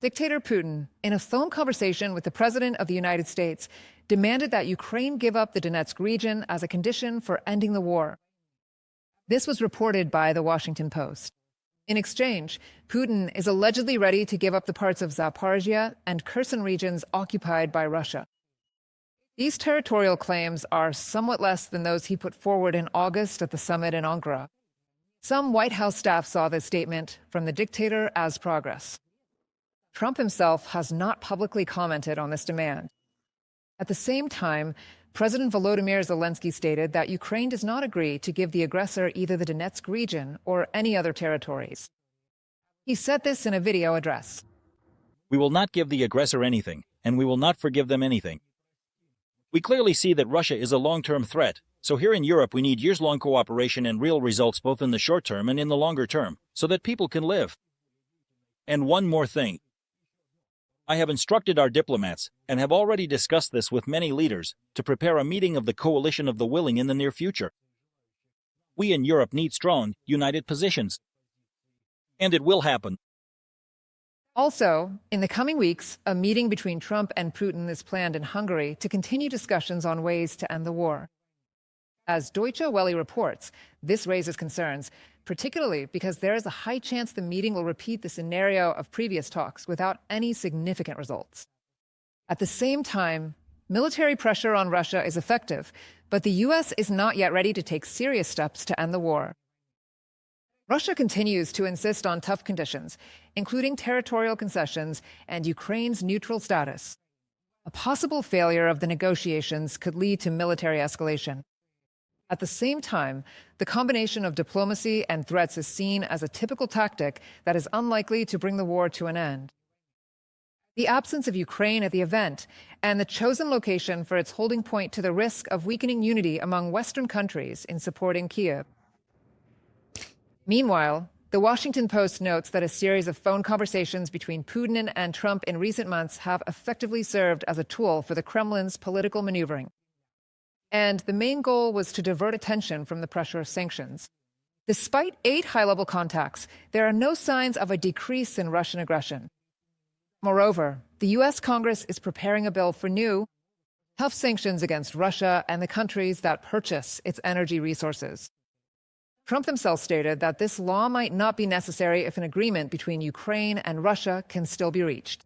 Dictator Putin, in a phone conversation with the President of the United States, demanded that Ukraine give up the Donetsk region as a condition for ending the war. This was reported by the Washington Post. In exchange, Putin is allegedly ready to give up the parts of Zaporizhia and Kherson regions occupied by Russia. These territorial claims are somewhat less than those he put forward in August at the summit in Ankara. Some White House staff saw this statement from the dictator as progress. Trump himself has not publicly commented on this demand. At the same time, President Volodymyr Zelensky stated that Ukraine does not agree to give the aggressor either the Donetsk region or any other territories. He said this in a video address. "We will not give the aggressor anything, and we will not forgive them anything. We clearly see that Russia is a long-term threat, so here in Europe we need years-long cooperation and real results both in the short term and in the longer term, so that people can live. And one more thing. I have instructed our diplomats, and have already discussed this with many leaders, to prepare a meeting of the coalition of the willing in the near future. We in Europe need strong, united positions. And it will happen." Also, in the coming weeks, a meeting between Trump and Putin is planned in Hungary to continue discussions on ways to end the war. As Deutsche Welle reports, this raises concerns, particularly because there is a high chance the meeting will repeat the scenario of previous talks without any significant results. At the same time, military pressure on Russia is effective, but the U.S. is not yet ready to take serious steps to end the war. Russia continues to insist on tough conditions, including territorial concessions and Ukraine's neutral status. A possible failure of the negotiations could lead to military escalation. At the same time, the combination of diplomacy and threats is seen as a typical tactic that is unlikely to bring the war to an end. The absence of Ukraine at the event and the chosen location for its holding point to the risk of weakening unity among Western countries in supporting Kyiv. Meanwhile, the Washington Post notes that a series of phone conversations between Putin and Trump in recent months have effectively served as a tool for the Kremlin's political maneuvering. And the main goal was to divert attention from the pressure of sanctions. Despite 8 high-level contacts, there are no signs of a decrease in Russian aggression. Moreover, the U.S. Congress is preparing a bill for new, tough sanctions against Russia and the countries that purchase its energy resources. Trump himself stated that this law might not be necessary if an agreement between Ukraine and Russia can still be reached.